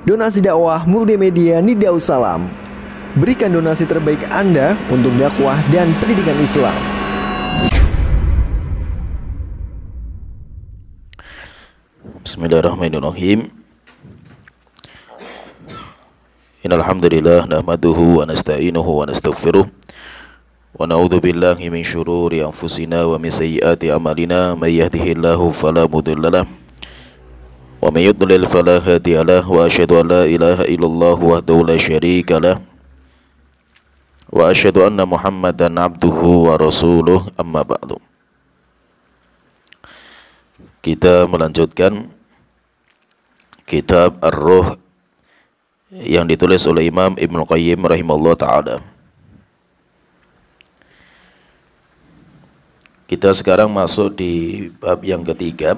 Donasi dakwah multimedia Nida'us Salam. Berikan donasi terbaik Anda untuk dakwah dan pendidikan Islam. Bismillahirrahmanirrahim. Innal hamdalillah nahmaduhu wa nasta'inuhu wa nastaghfiruh wa na'udzu billahi min syururi anfusina wa min sayyiati a'malina may yahdihillahu fala mudhillalah wa may yudlil fala hadiyalah wa asyhadu an la ilaha illallah wahdahu la syarikalah wa asyhadu anna Muhammadan abduhu wa rasuluh amma ba'du. Kita melanjutkan kitab Ar-Ruh yang ditulis oleh Imam Ibnu Qayyim rahimahullah ta'ala. Kita sekarang masuk di bab yang ketiga.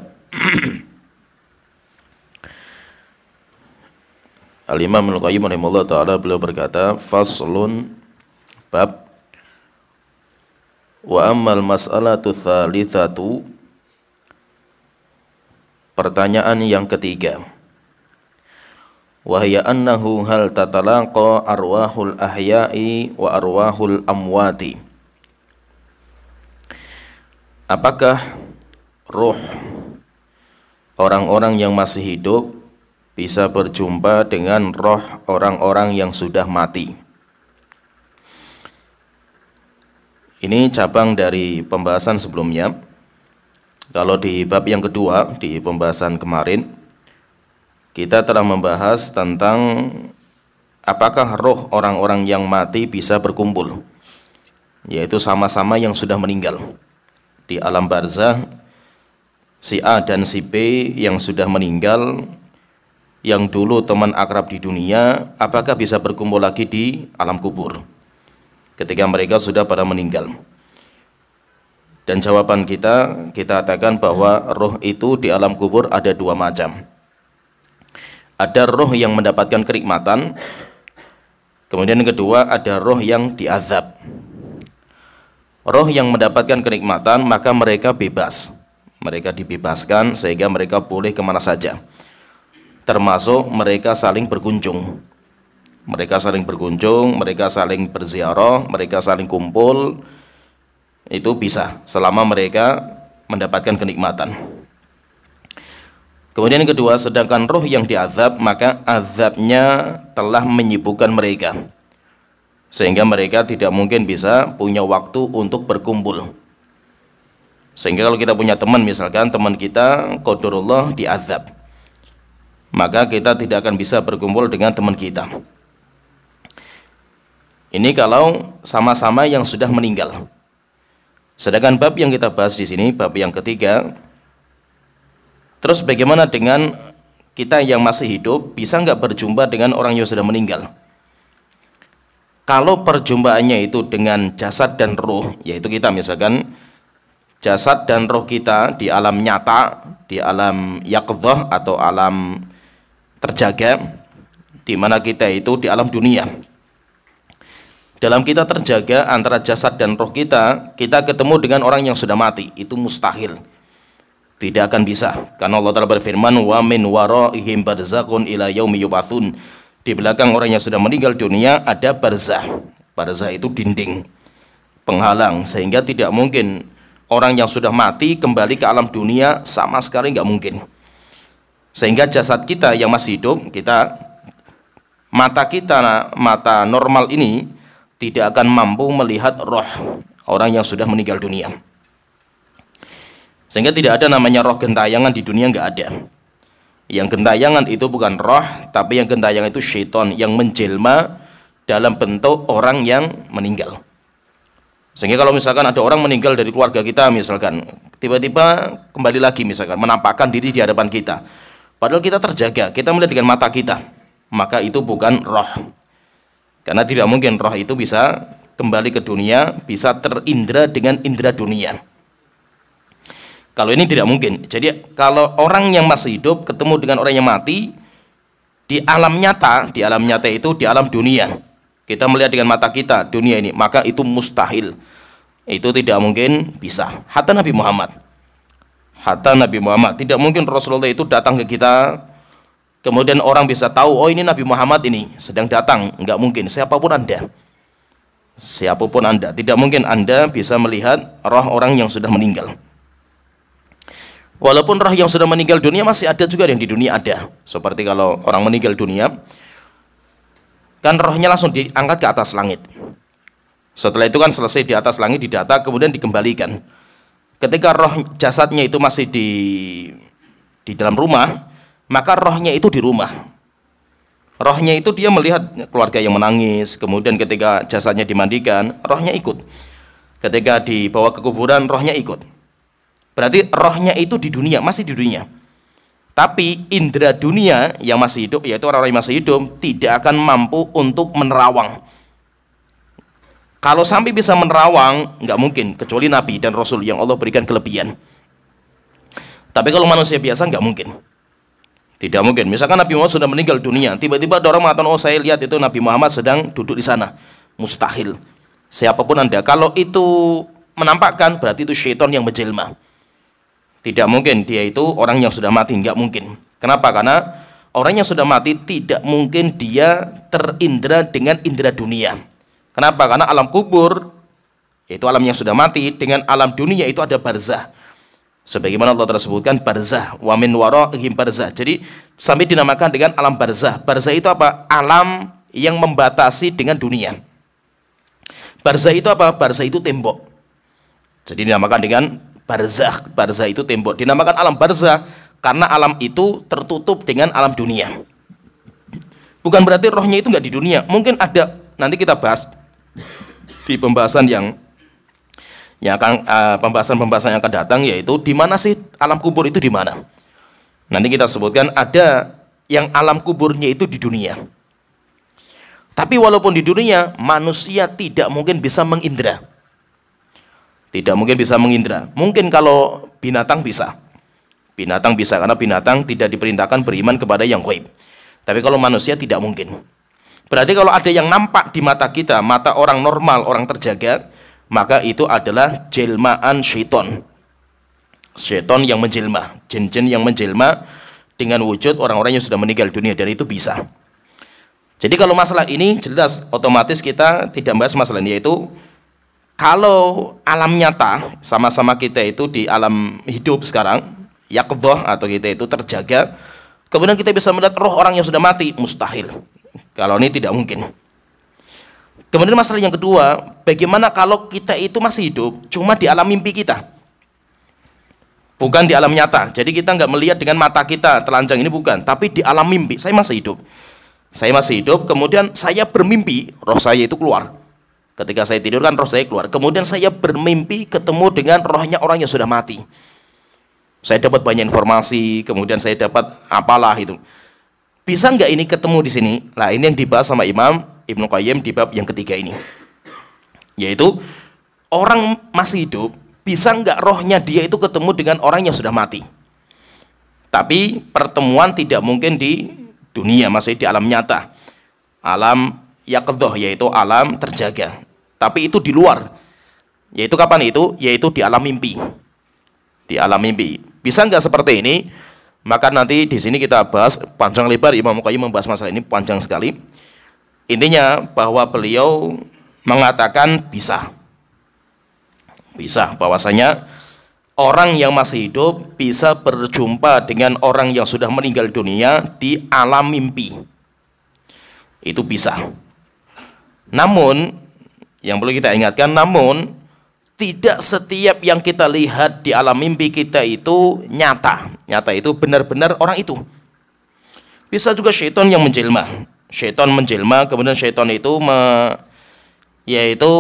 Al-Imam Ibnu Qayyim rahimahullah ta'ala beliau berkata, faslun bab wa ammal mas'alatu tsalitsatu, pertanyaan yang ketiga, wahya annahu hal tatalaqa arwahul ahya'i wa arwahul amwati. Apakah ruh orang-orang yang masih hidup bisa berjumpa dengan roh orang-orang yang sudah mati? Ini cabang dari pembahasan sebelumnya. Kalau di bab yang kedua, di pembahasan kemarin, kita telah membahas tentang apakah roh orang-orang yang mati bisa berkumpul, yaitu sama-sama yang sudah meninggal. Di alam barzah, si A dan si B yang sudah meninggal, yang dulu teman akrab di dunia, apakah bisa berkumpul lagi di alam kubur ketika mereka sudah pada meninggal? Dan jawaban kita katakan bahwa roh itu di alam kubur ada dua macam. Ada roh yang mendapatkan kenikmatan, kemudian yang kedua ada roh yang diazab. Roh yang mendapatkan kenikmatan, maka mereka bebas, mereka dibebaskan sehingga mereka boleh kemana saja, termasuk mereka saling berkunjung. Mereka saling berkunjung, mereka saling berziarah, mereka saling kumpul. Itu bisa selama mereka mendapatkan kenikmatan. Kemudian yang kedua, sedangkan roh yang diazab, maka azabnya telah menyibukkan mereka sehingga mereka tidak mungkin bisa punya waktu untuk berkumpul. Sehingga kalau kita punya teman, misalkan teman kita qadarullah diazab, maka kita tidak akan bisa berkumpul dengan teman kita. Ini kalau sama-sama yang sudah meninggal. Sedangkan bab yang kita bahas di sini, bab yang ketiga, terus bagaimana dengan kita yang masih hidup, bisa nggak berjumpa dengan orang yang sudah meninggal? Kalau perjumpaannya itu dengan jasad dan roh, yaitu kita misalkan jasad dan roh kita di alam nyata, di alam yaqdzah atau alam terjaga, di mana kita itu di alam dunia. Dalam kita terjaga antara jasad dan roh kita ketemu dengan orang yang sudah mati, itu mustahil. Tidak akan bisa. Karena Allah Ta'ala berfirman, wa min waraihim barzakhun ila yaumi yub'atsun. Di belakang orang yang sudah meninggal dunia ada barzah. Barzah itu dinding penghalang, sehingga tidak mungkin orang yang sudah mati kembali ke alam dunia, sama sekali nggak mungkin. Sehingga jasad kita yang masih hidup, mata normal ini tidak akan mampu melihat roh orang yang sudah meninggal dunia. Sehingga tidak ada namanya roh gentayangan di dunia, nggak ada. Yang gentayangan itu bukan roh, tapi yang gentayangan itu syaitan yang menjelma dalam bentuk orang yang meninggal. Sehingga kalau misalkan ada orang meninggal dari keluarga kita, misalkan tiba-tiba kembali lagi, misalkan menampakkan diri di hadapan kita, padahal kita terjaga, kita melihat dengan mata kita, maka itu bukan roh. Karena tidak mungkin roh itu bisa kembali ke dunia, bisa terindra dengan indra dunia. Kalau ini tidak mungkin. Jadi kalau orang yang masih hidup ketemu dengan orang yang mati di alam nyata itu di alam dunia, kita melihat dengan mata kita dunia ini, maka itu mustahil. Itu tidak mungkin bisa. Hatta Nabi Muhammad hatta Nabi Muhammad. Tidak mungkin Rasulullah itu datang ke kita kemudian orang bisa tahu, oh ini Nabi Muhammad ini sedang datang. Enggak mungkin, siapapun Anda. Siapapun Anda, tidak mungkin Anda bisa melihat roh orang yang sudah meninggal. Walaupun roh yang sudah meninggal dunia masih ada juga yang di dunia ada. Seperti kalau orang meninggal dunia, kan rohnya langsung diangkat ke atas langit. Setelah itu kan selesai di atas langit, didata, kemudian dikembalikan. Ketika roh jasadnya itu masih di dalam rumah, maka rohnya itu di rumah. Rohnya itu dia melihat keluarga yang menangis, kemudian ketika jasadnya dimandikan, rohnya ikut. Ketika dibawa ke kuburan, rohnya ikut. Berarti rohnya itu di dunia, masih di dunia. Tapi indera dunia yang masih hidup, yaitu orang-orang yang masih hidup, tidak akan mampu untuk menerawang. Kalau sampai bisa menerawang, nggak mungkin, kecuali Nabi dan Rasul yang Allah berikan kelebihan. Tapi kalau manusia biasa nggak mungkin. Tidak mungkin. Misalkan Nabi Muhammad sudah meninggal dunia, tiba-tiba ada orang mengatakan, oh saya lihat itu Nabi Muhammad sedang duduk di sana. Mustahil. Siapapun Anda, kalau itu menampakkan, berarti itu syaitan yang menjelma. Tidak mungkin dia itu orang yang sudah mati, nggak mungkin. Kenapa? Karena orang yang sudah mati tidak mungkin dia terindra dengan indera dunia. Kenapa? Karena alam kubur, yaitu alam yang sudah mati, dengan alam dunia itu ada barzah. Sebagaimana Allah telah sebutkan barzah, wa min wara'ihim barzah. Jadi sampai dinamakan dengan alam barzah. Barzah itu apa? Alam yang membatasi dengan dunia. Barzah itu apa? Barzah itu tembok. Jadi dinamakan dengan barzah. Barzah itu tembok. Dinamakan alam barzah karena alam itu tertutup dengan alam dunia. Bukan berarti rohnya itu nggak di dunia. Mungkin ada, nanti kita bahas di pembahasan yang akan pembahasan yang akan datang, yaitu di mana sih alam kubur itu di mana. Nanti kita sebutkan ada yang alam kuburnya itu di dunia. Tapi walaupun di dunia, manusia tidak mungkin bisa mengindra. Tidak mungkin bisa mengindra. Mungkin kalau binatang bisa. Binatang bisa karena binatang tidak diperintahkan beriman kepada yang gaib. Tapi kalau manusia tidak mungkin. Berarti kalau ada yang nampak di mata kita, mata orang normal, orang terjaga, maka itu adalah jelmaan syaitan. Syaitan yang menjelma, jin-jin yang menjelma dengan wujud orang-orang yang sudah meninggal dunia, dan itu bisa. Jadi kalau masalah ini jelas otomatis kita tidak membahas masalah ini, yaitu kalau alam nyata sama-sama kita itu di alam hidup sekarang, yaqdhah atau kita itu terjaga, kemudian kita bisa melihat roh orang yang sudah mati, mustahil. Kalau ini tidak mungkin. Kemudian masalah yang kedua, bagaimana kalau kita itu masih hidup, cuma di alam mimpi kita, bukan di alam nyata. Jadi kita nggak melihat dengan mata kita telanjang ini, bukan, tapi di alam mimpi. Saya masih hidup. Saya masih hidup, kemudian saya bermimpi, roh saya itu keluar. Ketika saya tidur kan roh saya keluar. Kemudian saya bermimpi ketemu dengan rohnya orang yang sudah mati. Saya dapat banyak informasi, kemudian saya dapat apalah itu. Bisa nggak ini ketemu di sini? Nah, ini yang dibahas sama Imam Ibnu Qayyim di bab yang ketiga ini, yaitu orang masih hidup, bisa nggak rohnya dia itu ketemu dengan orang yang sudah mati. Tapi pertemuan tidak mungkin di dunia, masih di alam nyata, alam yaqdhah, yaitu alam terjaga. Tapi itu di luar, yaitu kapan itu? Yaitu di alam mimpi. Di alam mimpi. Bisa nggak seperti ini? Maka nanti di sini kita bahas panjang lebar. Imam Qayyim membahas masalah ini panjang sekali. Intinya bahwa beliau mengatakan bisa, bahwasanya orang yang masih hidup bisa berjumpa dengan orang yang sudah meninggal dunia di alam mimpi. Itu bisa. Namun, yang perlu kita ingatkan, namun tidak setiap yang kita lihat di alam mimpi kita itu nyata. Nyata itu benar-benar orang itu. Bisa juga syaitan yang menjelma. Syaitan menjelma, kemudian syaitan itu yaitu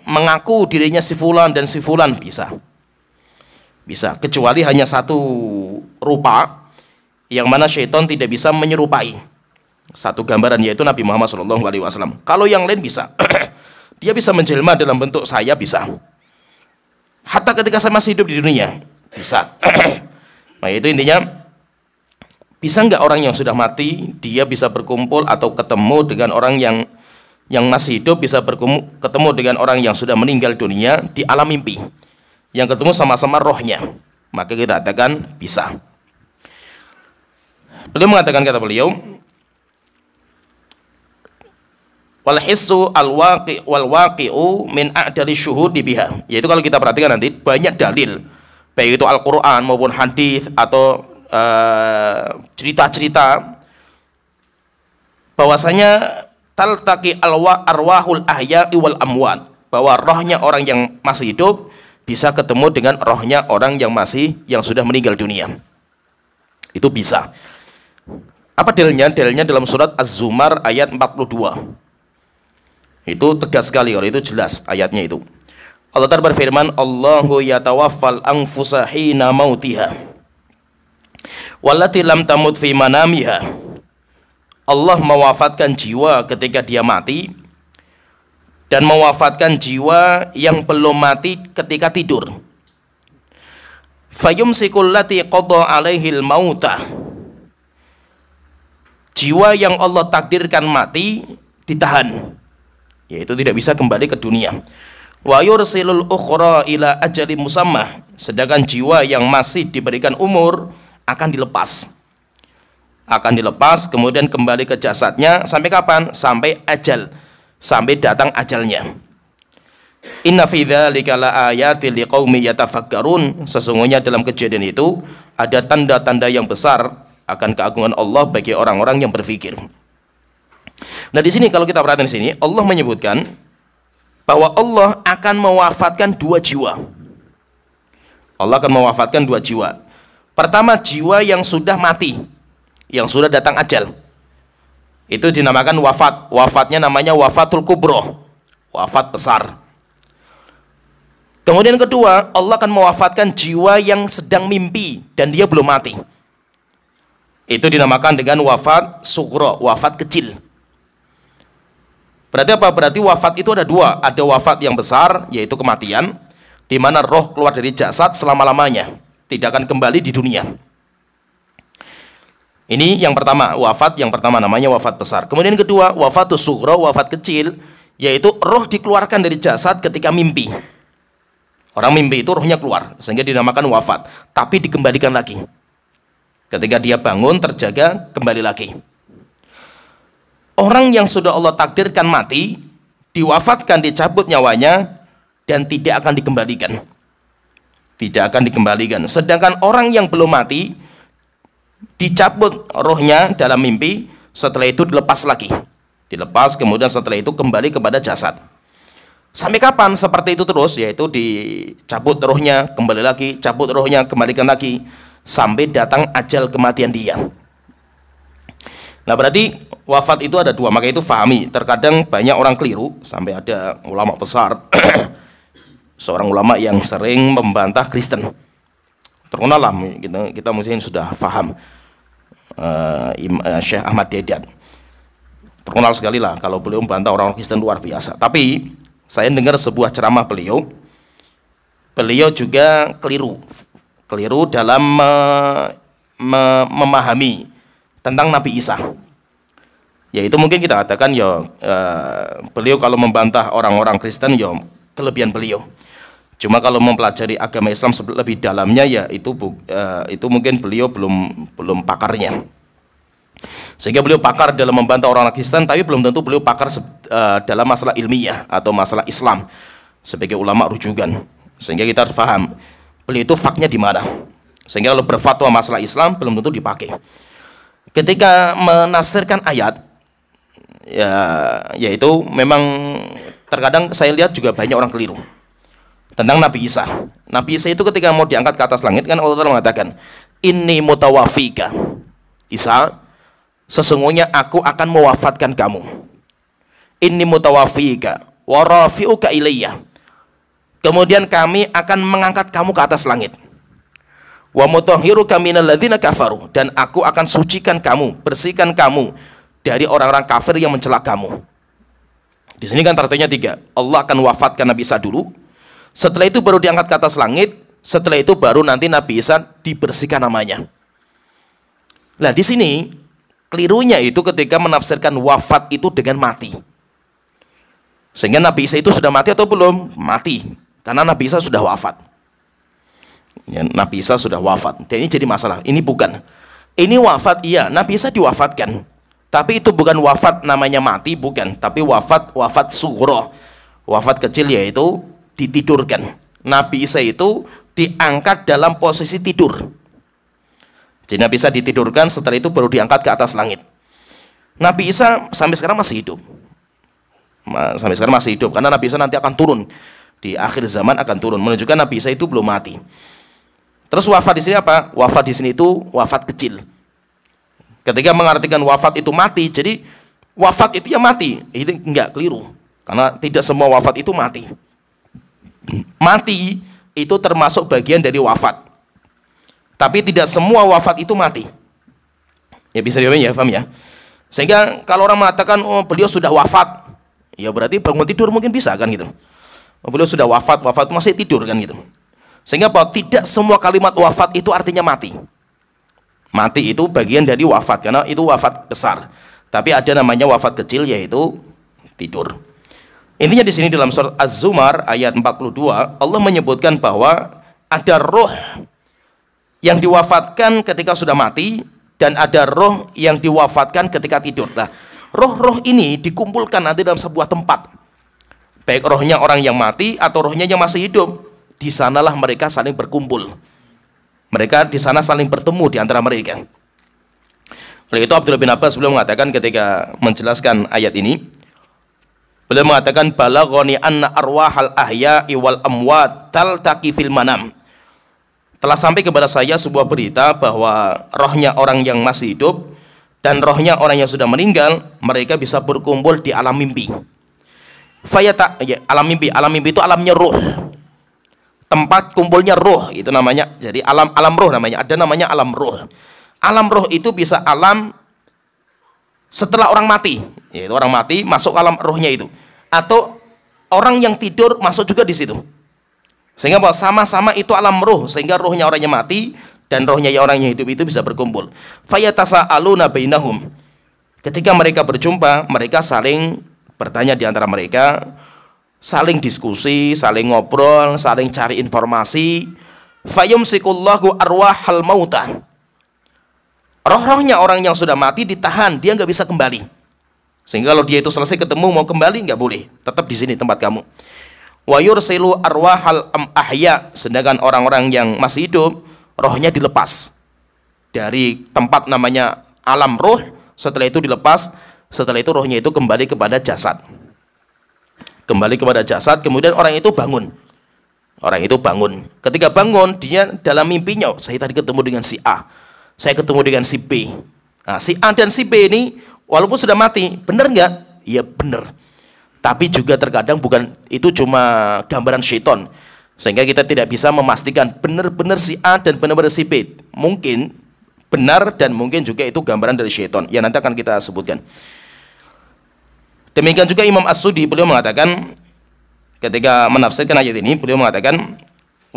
mengaku dirinya si fulan dan si fulan, bisa. Bisa, kecuali hanya satu rupa yang mana syaitan tidak bisa menyerupai. Satu gambaran, yaitu Nabi Muhammad SAW. Kalau yang lain bisa. Dia bisa menjelma dalam bentuk saya, bisa. Hatta ketika saya masih hidup di dunia, bisa. Nah, itu intinya. Bisa nggak orang yang sudah mati dia bisa berkumpul atau ketemu dengan orang yang masih hidup, bisa ketemu dengan orang yang sudah meninggal dunia di alam mimpi, yang ketemu sama-sama rohnya. maka kita katakan bisa. Beliau mengatakan, kata beliau, wal hissu wal waqi'u min a'dali syuhudi biha. Yaitu kalau kita perhatikan nanti banyak dalil, baik itu Al-Qur'an maupun hadis atau cerita-cerita bahwasanya taltaqi arwahul ahya'i wal amwat, bahwa rohnya orang yang masih hidup bisa ketemu dengan rohnya orang yang sudah meninggal dunia. Itu bisa. Apa dalilnya? Dalilnya dalam surat Az-Zumar ayat 42. Itu tegas sekali, kalau itu jelas ayatnya itu. Allah Ta'ala berfirman, Allahu yatawaffal anfusa hina mautiha wallati lam tamut fi manamiha. Allah mewafatkan jiwa ketika dia mati, dan mewafatkan jiwa yang belum mati ketika tidur. Fayumsikul lati qadha alaihil mauta. Jiwa yang Allah takdirkan mati ditahan, yaitu tidak bisa kembali ke dunia. Wa yursilul ukhra ila ajalin musamma. Sedangkan jiwa yang masih diberikan umur akan dilepas. Akan dilepas, kemudian kembali ke jasadnya sampai kapan? Sampai ajal, sampai datang ajalnya. Inna fi dzalika laayatil liqaumi yatafakkarun. Sesungguhnya dalam kejadian itu ada tanda-tanda yang besar akan keagungan Allah bagi orang-orang yang berpikir. Nah, di sini kalau kita perhatikan di sini, Allah menyebutkan bahwa Allah akan mewafatkan dua jiwa. Allah akan mewafatkan dua jiwa. Pertama, jiwa yang sudah mati, yang sudah datang ajal. Itu dinamakan wafat. Wafatnya namanya wafatul kubro, wafat besar. Kemudian kedua, Allah akan mewafatkan jiwa yang sedang mimpi dan dia belum mati. Itu dinamakan dengan wafat sugro, wafat kecil. Berarti apa? Berarti wafat itu ada dua. Ada wafat yang besar, yaitu kematian, di mana roh keluar dari jasad selama-lamanya, tidak akan kembali di dunia. Ini yang pertama, wafat yang pertama namanya wafat besar. Kemudian kedua, wafatus sugro, wafat kecil, yaitu roh dikeluarkan dari jasad ketika mimpi. Orang mimpi itu rohnya keluar, sehingga dinamakan wafat, tapi dikembalikan lagi. Ketika dia bangun, terjaga, kembali lagi. Orang yang sudah Allah takdirkan mati, diwafatkan, dicabut nyawanya, dan tidak akan dikembalikan. Tidak akan dikembalikan. Sedangkan orang yang belum mati, dicabut rohnya dalam mimpi, setelah itu dilepas lagi. Dilepas, kemudian setelah itu kembali kepada jasad. Sampai kapan seperti itu terus? Yaitu dicabut rohnya, kembali lagi, cabut rohnya, kembalikan lagi, sampai datang ajal kematian dia. Nah, berarti wafat itu ada dua, maka itu fahami. Terkadang banyak orang keliru, sampai ada ulama besar, seorang ulama yang sering membantah Kristen. Terkenal lah, kita mungkin sudah faham, Syekh Ahmad Dedat. Terkenal sekali lah, kalau beliau membantah orang Kristen luar biasa. Tapi saya dengar sebuah ceramah beliau juga keliru dalam memahami tentang Nabi Isa. Yaitu mungkin kita katakan beliau kalau membantah orang-orang Kristen, kelebihan beliau. Cuma kalau mempelajari agama Islam lebih dalamnya, itu mungkin beliau belum pakarnya. Sehingga beliau pakar dalam membantah orang Kristen, tapi belum tentu beliau pakar dalam masalah ilmiah atau masalah Islam sebagai ulama rujukan. Sehingga kita harus paham beliau itu faknya di mana. Sehingga kalau berfatwa masalah Islam belum tentu dipakai. Ketika menafsirkan ayat, yaitu memang terkadang saya lihat juga banyak orang keliru tentang Nabi Isa. Nabi Isa itu ketika mau diangkat ke atas langit, kan Allah Ta'ala mengatakan, Inni mutawafika Isa, sesungguhnya aku akan mewafatkan kamu. Inni mutawafika wa rafi'uka ilayya. Kemudian kami akan mengangkat kamu ke atas langit. Wa mutahhiruka minal ladzina kafaru, dan aku akan sucikan kamu, bersihkan kamu dari orang-orang kafir yang mencela kamu. Di sini kan artinya tiga. Allah akan wafatkan Nabi Isa dulu, setelah itu baru diangkat ke atas langit, setelah itu baru nanti Nabi Isa dibersihkan namanya. Nah, di sini kelirunya itu ketika menafsirkan wafat itu dengan mati. Sehingga Nabi Isa itu sudah mati atau belum? Mati. Karena Nabi Isa sudah wafat. Ya, Nabi Isa sudah wafat. Dan ini jadi masalah. Ini bukan. Ini wafat, iya. Nabi Isa diwafatkan. Tapi itu bukan wafat namanya mati, bukan. Tapi wafat sughra. Wafat kecil, yaitu ditidurkan. Nabi Isa itu diangkat dalam posisi tidur. Jadi Nabi Isa ditidurkan, setelah itu baru diangkat ke atas langit. Nabi Isa sampai sekarang masih hidup. Sampai sekarang masih hidup. Karena Nabi Isa nanti akan turun. Di akhir zaman akan turun. Menunjukkan Nabi Isa itu belum mati. Terus wafat di sini apa? Wafat di sini itu wafat kecil. Ketika mengartikan wafat itu mati, jadi wafat itu ya mati. Ini enggak, keliru. Karena tidak semua wafat itu mati. Mati itu termasuk bagian dari wafat. Tapi tidak semua wafat itu mati. Ya bisa dipahami ya, paham ya? Sehingga kalau orang mengatakan, oh beliau sudah wafat, ya berarti bangun tidur mungkin bisa kan gitu. Oh, beliau sudah wafat masih tidur kan gitu. Sehingga bahwa tidak semua kalimat wafat itu artinya mati. Mati itu bagian dari wafat, karena itu wafat besar. Tapi ada namanya wafat kecil, yaitu tidur. Intinya di sini dalam surat Az-Zumar ayat 42, Allah menyebutkan bahwa ada roh yang diwafatkan ketika sudah mati, dan ada roh yang diwafatkan ketika tidur. Nah, roh-roh ini dikumpulkan nanti dalam sebuah tempat. Baik rohnya orang yang mati atau rohnya yang masih hidup. Di sanalah mereka saling berkumpul. Mereka di sana saling bertemu di antara mereka. Oleh itu Abdullah bin Abbas beliau mengatakan ketika menjelaskan ayat ini, beliau mengatakan balaghani anna arwahal ahya'i wal amwat taltaqi fil manam. Telah sampai kepada saya sebuah berita bahwa rohnya orang yang masih hidup dan rohnya orang yang sudah meninggal, mereka bisa berkumpul di alam mimpi. Alam mimpi itu alamnya ruh. Tempat kumpulnya roh itu namanya. Jadi alam roh namanya. Ada namanya alam roh. Alam roh itu bisa alam setelah orang mati. Yaitu orang mati masuk alam rohnya itu. Atau orang yang tidur masuk juga di situ. Sehingga bahwa sama-sama itu alam roh. Sehingga rohnya orangnya mati dan rohnya orang yang hidup itu bisa berkumpul. Fayatasa'aluna bainahum. Ketika mereka berjumpa, mereka saling bertanya di antara mereka, saling diskusi, saling ngobrol, saling cari informasi. Fayumsikullahu arwahal mauta. Roh-rohnya orang yang sudah mati ditahan, dia nggak bisa kembali. Sehingga kalau dia itu selesai ketemu mau kembali nggak boleh, tetap di sini tempat kamu. Wa yursilu arwahal ahya, sedangkan orang-orang yang masih hidup rohnya dilepas dari tempat namanya alam roh. Setelah itu dilepas, setelah itu rohnya itu kembali kepada jasad. Kembali kepada jasad, kemudian orang itu bangun. Orang itu bangun. Ketika bangun, dia dalam mimpinya, saya tadi ketemu dengan si A, saya ketemu dengan si B. Nah, si A dan si B ini, walaupun sudah mati, benar nggak? Iya benar. Tapi juga terkadang bukan, itu cuma gambaran syaitan. Sehingga kita tidak bisa memastikan benar-benar si A dan benar-benar si B. Mungkin benar dan mungkin juga itu gambaran dari syaitan. Yang nanti akan kita sebutkan. Demikian juga Imam As-Sudi, beliau mengatakan ketika menafsirkan ayat ini, beliau mengatakan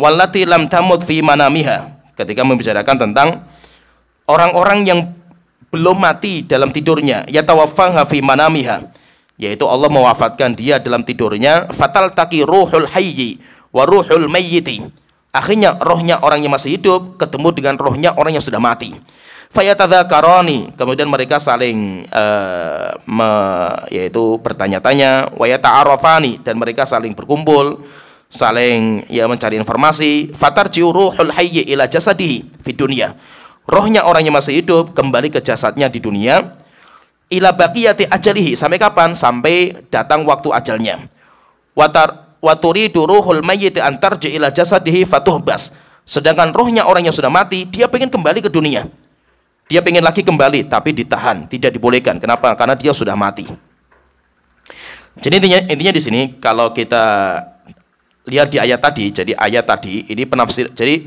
wallati lam tamut fi manamiha, ketika membicarakan tentang orang-orang yang belum mati dalam tidurnya, yatawaffaha fi manamiha, yaitu Allah mewafatkan dia dalam tidurnya, fatal taqi ruhul hayyi wa ruhul mayyiti. Akhirnya rohnya orang yang masih hidup ketemu dengan rohnya orang yang sudah mati. Fayatadzakarani, kemudian mereka saling yaitu bertanya-tanya, wa yata'arafani, dan mereka saling berkumpul, saling mencari informasi. Fatarji'u ruhul hayyi ila jasadihi fi dunya. Rohnya orang yang masih hidup kembali ke jasadnya di dunia. Ila baqiyati ajalihi, sampai kapan? Sampai datang waktu ajalnya. Wa turidu ruhul mayyit an tarji ila jasadihi fatuhbas. Sedangkan rohnya orang yang sudah mati, dia pengen kembali ke dunia. Dia pengen lagi kembali, tapi ditahan, tidak dibolehkan. Kenapa? Karena dia sudah mati. Jadi intinya di sini, kalau kita lihat di ayat tadi, jadi ayat tadi ini penafsir. Jadi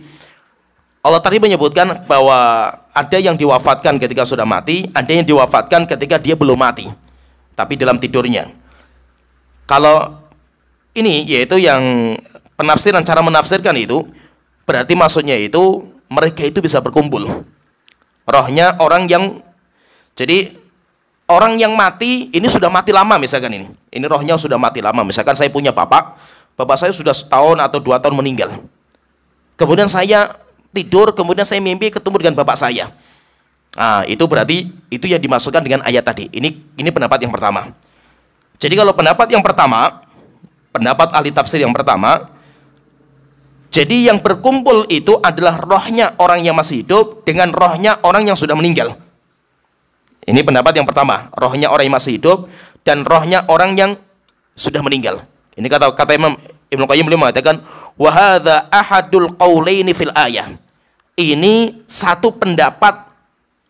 Allah tadi menyebutkan bahwa ada yang diwafatkan ketika sudah mati, ada yang diwafatkan ketika dia belum mati, tapi dalam tidurnya. Kalau ini yaitu yang penafsiran, cara menafsirkan itu, berarti maksudnya itu mereka itu bisa berkumpul. Rohnya orang yang, jadi orang yang mati ini sudah mati lama misalkan ini rohnya sudah mati lama. Misalkan saya punya bapak saya sudah setahun atau 2 tahun meninggal. kemudian saya tidur, kemudian saya mimpi ketemu dengan bapak saya. Nah, itu berarti itu yang dimasukkan dengan ayat tadi. Ini pendapat yang pertama. Jadi kalau pendapat yang pertama, pendapat ahli tafsir yang pertama, jadi yang berkumpul itu adalah rohnya orang yang masih hidup dengan rohnya orang yang sudah meninggal. Ini pendapat yang pertama, rohnya orang yang masih hidup dan rohnya orang yang sudah meninggal. Ini kata Imam Ibnu Qayyim beliau mengatakan, wa hadza ahadul qaulaini fil ayah. Ini satu pendapat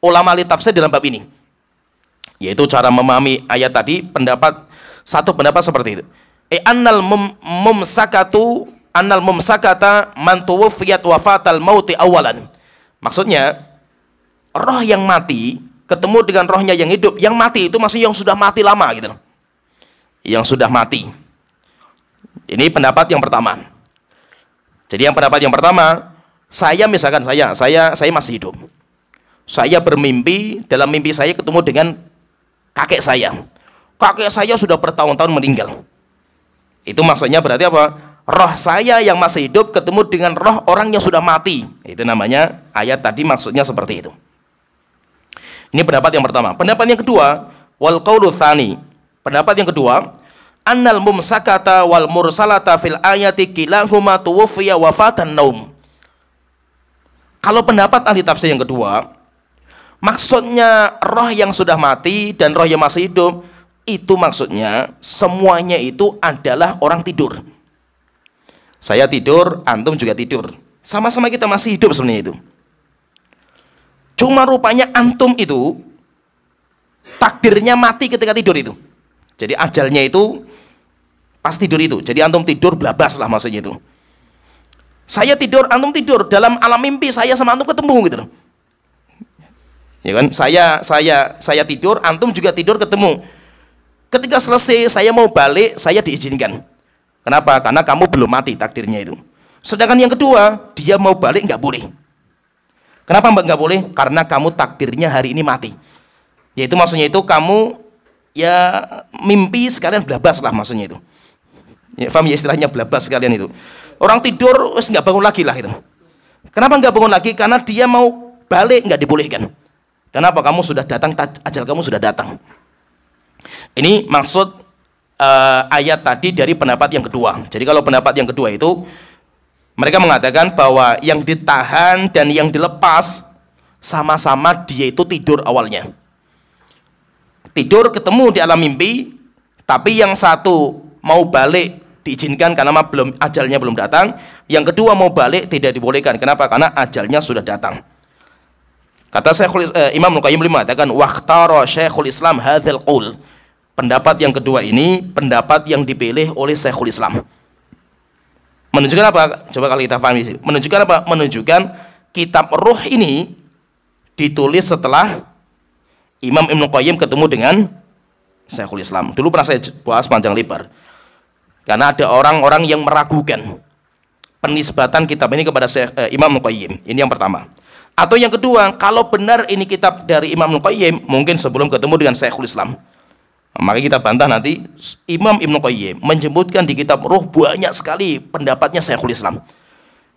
ulama ahli tafsir dalam bab ini. Yaitu cara memahami ayat tadi, satu pendapat seperti itu. Annal mumsakata man tuwfiyat wafatal mauti awalan. Maksudnya, roh yang mati ketemu dengan rohnya yang hidup. Yang mati itu maksudnya yang sudah mati lama gitu. Yang sudah mati. Ini pendapat yang pertama. Jadi yang pendapat yang pertama, misalkan saya masih hidup. Saya bermimpi, dalam mimpi saya ketemu dengan kakek saya. Kakek saya sudah bertahun-tahun meninggal. Itu maksudnya berarti apa? Roh saya yang masih hidup ketemu dengan roh orang yang sudah mati. Itu namanya ayat tadi maksudnya seperti itu. Ini pendapat yang pertama. Pendapat yang kedua, wal qaulu tsani. Pendapat yang kedua, annal mumsakata wal mursalata fil ayati kilahuma tuwfiya wafatan naum. Kalau pendapat ahli tafsir yang kedua, maksudnya roh yang sudah mati dan roh yang masih hidup, itu maksudnya semuanya itu adalah orang tidur. Saya tidur, antum juga tidur. Sama-sama kita masih hidup sebenarnya itu. Cuma rupanya antum itu takdirnya mati ketika tidur itu. Jadi ajalnya itu pas tidur itu. Jadi antum tidur blabas lah maksudnya itu. Saya tidur, antum tidur, dalam alam mimpi saya sama antum ketemu gitu loh. Ya kan? Saya tidur, antum juga tidur ketemu. Ketika selesai saya mau balik, saya diizinkan. Kenapa? Karena kamu belum mati takdirnya itu. Sedangkan yang kedua, dia mau balik nggak boleh. Kenapa nggak boleh? Karena kamu takdirnya hari ini mati. Yaitu maksudnya itu kamu ya mimpi sekalian blabas lah maksudnya itu. Ya, paham ya istilahnya blabas sekalian itu. Orang tidur wes nggak bangun lagi lah itu. Kenapa nggak bangun lagi? Karena dia mau balik nggak dibolehkan. Kenapa? Kamu sudah datang, ajal kamu sudah datang. Ini maksud ayat tadi dari pendapat yang kedua. Jadi kalau pendapat yang kedua itu mereka mengatakan bahwa yang ditahan dan yang dilepas sama-sama dia itu tidur awalnya. Tidur ketemu di alam mimpi, tapi yang satu mau balik diizinkan karena ajalnya belum datang, yang kedua mau balik tidak dibolehkan. Kenapa? Karena ajalnya sudah datang. Kata Imam Ibnu Qayyim mengatakan waqtara Syekhul Islam hadzal qaul. Pendapat yang kedua ini pendapat yang dipilih oleh Syekhul Islam. Menunjukkan apa? Coba kalau kita pahami. Menunjukkan apa? Menunjukkan kitab Ruh ini ditulis setelah Imam Ibnu Qayyim ketemu dengan Syekhul Islam. Dulu pernah saya bahas panjang lebar. Karena ada orang-orang yang meragukan penisbatan kitab ini kepada Imam Ibnu Qayyim. Ini yang pertama. Atau yang kedua, kalau benar ini kitab dari Imam Ibnu Qayyim, mungkin sebelum ketemu dengan Syekhul Islam. Maka kita bantah nanti Imam Ibnu Qayyim menyebutkan di kitab Ruh banyak sekali pendapatnya Syekhul Islam.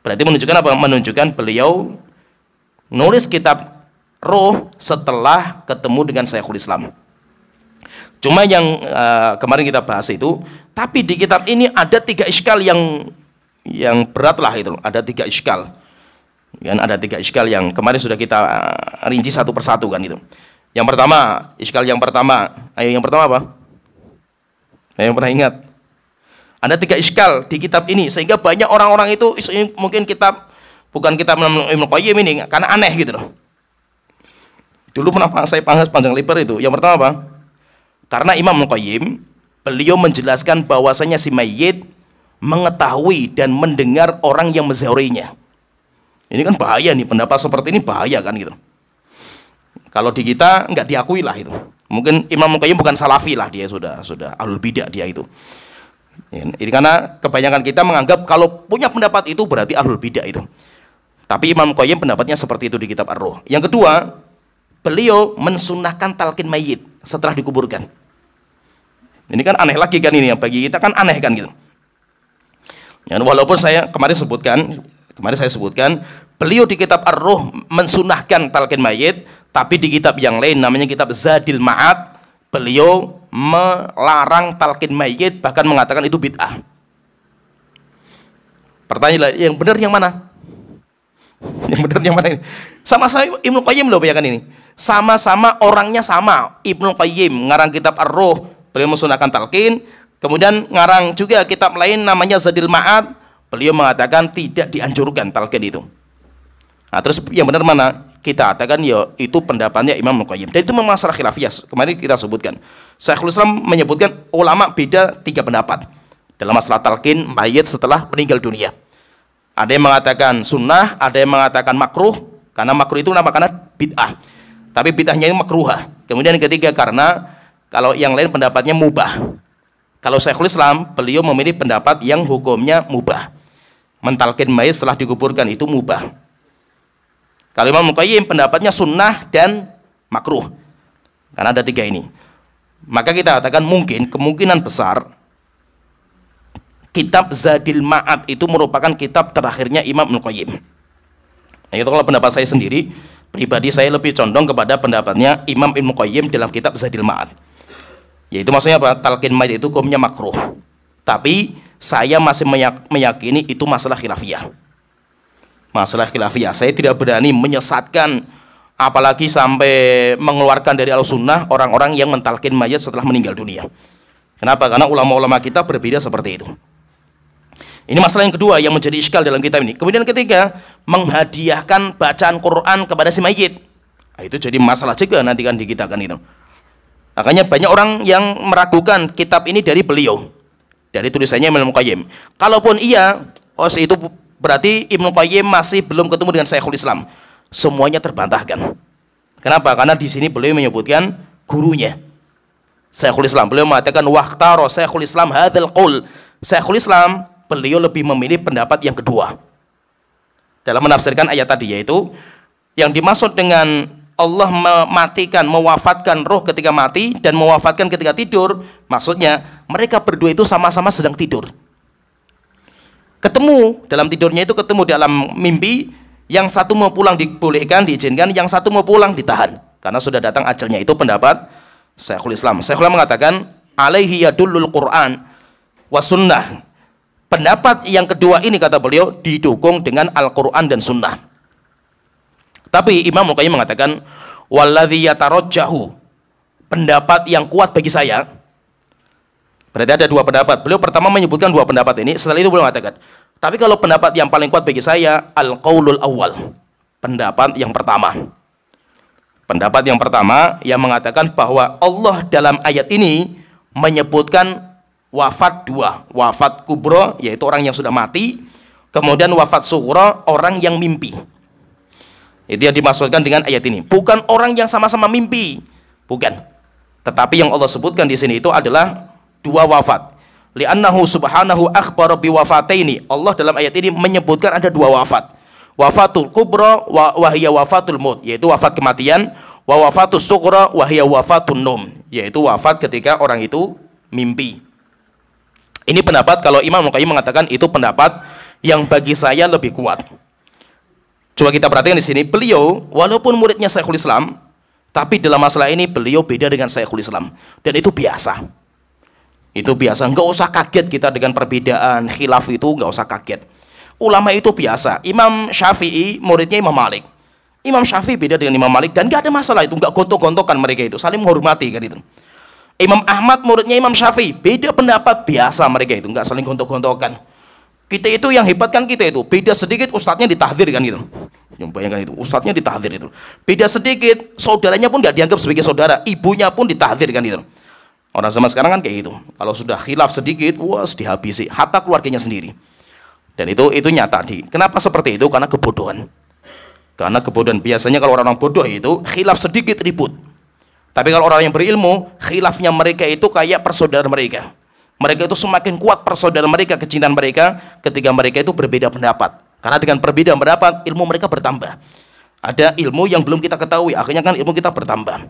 Berarti menunjukkan apa? Menunjukkan beliau nulis kitab Ruh setelah ketemu dengan Syekhul Islam. Cuma yang kemarin kita bahas itu, tapi di kitab ini ada 3 iskal yang berat lah itu. Ada 3 iskal. Kan ada 3 iskal yang kemarin sudah kita rinci satu persatu kan itu. Yang pertama, iskal yang pertama. Ayo yang pertama apa? Yang pernah ingat? Ada 3 iskal di kitab ini sehingga banyak orang-orang itu mungkin bukan kitab Ibnu Qayyim ini karena aneh gitu loh. Dulu pernah saya bahas panjang lebar itu. Yang pertama apa? Karena Imam Ibnu Qayyim beliau menjelaskan bahwasanya si mayit mengetahui dan mendengar orang yang menziharinya. Ini kan bahaya nih, pendapat seperti ini bahaya kan gitu. Kalau di kita nggak diakui lah itu. Mungkin Imam Qayyim bukan salafi lah, dia sudah ahlul bidah dia itu. Ini karena kebanyakan kita menganggap kalau punya pendapat itu berarti ahlul bidah itu. Tapi Imam Qayyim pendapatnya seperti itu di kitab Ar-Ruh. Yang kedua, beliau mensunnahkan talqin mayit setelah dikuburkan. Ini kan aneh lagi kan ini, bagi kita kan aneh kan gitu. Ya, walaupun saya kemarin sebutkan Kemarin saya sebutkan, beliau di kitab Ar-Ruh mensunahkan talqin mayit, tapi di kitab yang lain namanya kitab Zadil Ma'ad, beliau melarang talqin mayit, bahkan mengatakan itu bid'ah. Pertanyaan, yang benar yang mana? Yang benar yang mana ini? Sama-sama Ibnu Qayyim loh bayangkan ini. Sama-sama orangnya sama. Ibnu Qayyim ngarang kitab Ar-Ruh, beliau mensunahkan talqin. Kemudian ngarang juga kitab lain namanya Zadil Ma'ad, beliau mengatakan tidak dianjurkan talqin itu. Nah, terus yang benar mana? Kita katakan ya itu pendapatnya Imam Ibnu Qayyim. Dan itu memang masalah khilafiyah. Kemarin kita sebutkan. Syekhul Islam menyebutkan ulama beda 3 pendapat dalam masalah talqin mayit setelah meninggal dunia. Ada yang mengatakan sunnah, ada yang mengatakan makruh, karena makruh itu nama karena bid'ah. Tapi bid'ahnya itu makruhah. Kemudian yang ketiga karena kalau yang lain pendapatnya mubah. Kalau Syekhul Islam, beliau memilih pendapat yang hukumnya mubah. Mentalqin mayit setelah dikuburkan itu mubah. Kalau Imam Qayyim pendapatnya sunnah dan makruh. Karena ada 3 ini. Maka kita katakan kemungkinan besar kitab Zadil Ma'ad itu merupakan kitab terakhirnya Imam Ibnu Qayyim. Nah, itu kalau pendapat saya sendiri, pribadi saya lebih condong kepada pendapatnya Imam Ibnu Qayyim dalam kitab Zadil Ma'ad. Yaitu maksudnya apa? Talqin mayit itu hukumnya makruh. Tapi saya masih meyakini itu masalah khilafiyah. Masalah khilafiyah. Saya tidak berani menyesatkan, apalagi sampai mengeluarkan dari al-sunnah orang-orang yang mentalqin mayit setelah meninggal dunia. Kenapa? Karena ulama-ulama kita berbeda seperti itu. Ini masalah yang kedua yang menjadi iskal dalam kitab ini. Kemudian ketiga, menghadiahkan bacaan Quran kepada si mayit. Nah, itu jadi masalah juga nanti kan di kita kan itu. Makanya banyak orang yang meragukan kitab ini dari beliau, dari tulisannya Ibnu Qayyim. Kalaupun iya, itu berarti Ibnu Qayyim masih belum ketemu dengan Syekhul Islam. Semuanya terbantahkan. Kenapa? Karena di sini beliau menyebutkan gurunya Syekhul Islam. Beliau mengatakan waqtaro Syekhul Islam hadzal qaul. Syekhul Islam beliau lebih memilih pendapat yang kedua dalam menafsirkan ayat tadi, yaitu yang dimaksud dengan Allah mematikan, mewafatkan roh ketika mati dan mewafatkan ketika tidur, maksudnya mereka berdua itu sama-sama sedang tidur. Ketemu dalam tidurnya itu ketemu dalam mimpi, yang satu mau pulang dibolehkan, diizinkan, yang satu mau pulang ditahan karena sudah datang ajalnya. Itu pendapat Syekhul Islam. Syekhul Islam mengatakan alaihi yadullul Quran wa sunnah. Pendapat yang kedua ini kata beliau didukung dengan Al-Quran dan Sunnah. Tapi Imam Ibnu Qayyim mengatakan walladzi yatarajjahu, pendapat yang kuat bagi saya. Berarti ada 2 pendapat. Beliau pertama menyebutkan 2 pendapat ini, setelah itu beliau mengatakan, tapi kalau pendapat yang paling kuat bagi saya al-qaulul awal, pendapat yang pertama. Pendapat yang pertama yang mengatakan bahwa Allah dalam ayat ini menyebutkan wafat 2, wafat kubro yaitu orang yang sudah mati, kemudian wafat sughra orang yang mimpi. Itu yang dimaksudkan dengan ayat ini. Bukan orang yang sama-sama mimpi, bukan. Tetapi yang Allah sebutkan di sini itu adalah 2 wafat. Li'annahu subhanahu akhbara biwafataini. Allah dalam ayat ini menyebutkan ada 2 wafat. Wafatul kubra wa hiya wafatul maut, yaitu wafat kematian, wa wafatus sughra wa hiya wafatun num, yaitu wafat ketika orang itu mimpi. Ini pendapat, kalau Imam Ibnu Qayyim mengatakan itu pendapat yang bagi saya lebih kuat. Coba kita perhatikan di sini, beliau walaupun muridnya Syekhul Islam, tapi dalam masalah ini beliau beda dengan Syekhul Islam, dan itu biasa. Itu biasa, nggak usah kaget kita dengan perbedaan khilaf itu, nggak usah kaget. Ulama itu biasa. Imam Syafi'i muridnya Imam Malik. Imam Syafi'i beda dengan Imam Malik, dan nggak ada masalah itu, nggak gontok-gontokan mereka itu, saling menghormati kan itu. Imam Ahmad muridnya Imam Syafi'i, beda pendapat, biasa mereka itu, nggak saling gontok-gontokan. Kita itu yang hebat kan kita itu, beda sedikit ustadznya ditahdzir kan gitu. Bayangkan itu, ustadznya ditahdzir itu. Beda sedikit, saudaranya pun nggak dianggap sebagai saudara, ibunya pun ditahdzir kan gitu. Orang zaman sekarang kan kayak gitu. Kalau sudah khilaf sedikit, wah dihabisi, hatta keluarganya sendiri. Dan itu nyata di. Kenapa seperti itu? Karena kebodohan. Karena kebodohan. Biasanya kalau orang-orang bodoh itu khilaf sedikit ribut. Tapi kalau orang yang berilmu, khilafnya mereka itu kayak persaudaraan mereka. Mereka itu semakin kuat persaudaraan mereka, kecintaan mereka ketika mereka itu berbeda pendapat. Karena dengan perbedaan pendapat, ilmu mereka bertambah. Ada ilmu yang belum kita ketahui, akhirnya kan ilmu kita bertambah.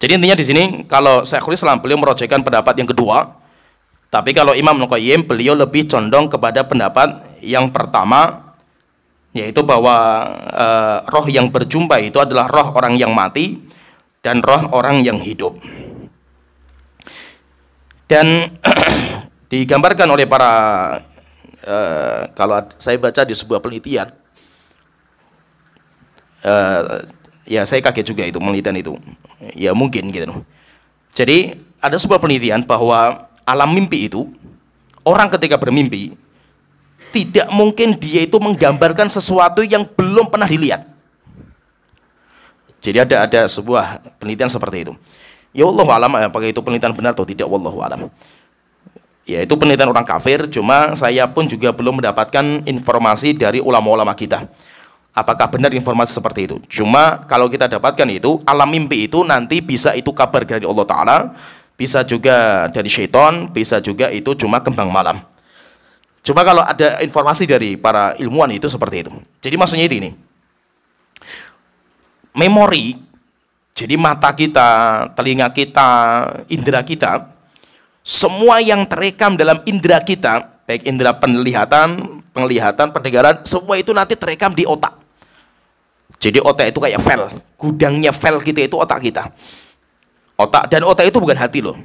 Jadi intinya di sini, kalau Syekhul Islam beliau merojekkan pendapat yang kedua, tapi kalau Imam Ibnu Qayyim beliau lebih condong kepada pendapat Yang pertama, yaitu bahwa roh yang berjumpa itu adalah roh orang yang mati dan roh orang yang hidup. Dan digambarkan oleh para, kalau saya baca di sebuah penelitian, ya saya kaget juga itu penelitian itu, ya mungkin gitu. Jadi ada sebuah penelitian bahwa alam mimpi itu, orang ketika bermimpi tidak mungkin dia itu menggambarkan sesuatu yang belum pernah dilihat. Jadi ada sebuah penelitian seperti itu. Ya wallahu alam, apakah itu penelitian benar atau tidak, wallahu alam. Ya itu penelitian orang kafir, cuma saya pun juga belum mendapatkan informasi dari ulama-ulama kita. Apakah benar informasi seperti itu? Cuma kalau kita dapatkan itu, alam mimpi itu nanti bisa itu kabar dari Allah Ta'ala, bisa juga dari syaitan, bisa juga itu cuma kembang malam. Cuma kalau ada informasi dari para ilmuwan itu seperti itu. Jadi maksudnya ini, memori, jadi mata kita, telinga kita, indera kita, semua yang terekam dalam indera kita, baik indera penglihatan, pendengaran, semua itu nanti terekam di otak. Jadi otak itu kayak file, gudangnya file kita itu otak kita. Dan otak itu bukan hati loh.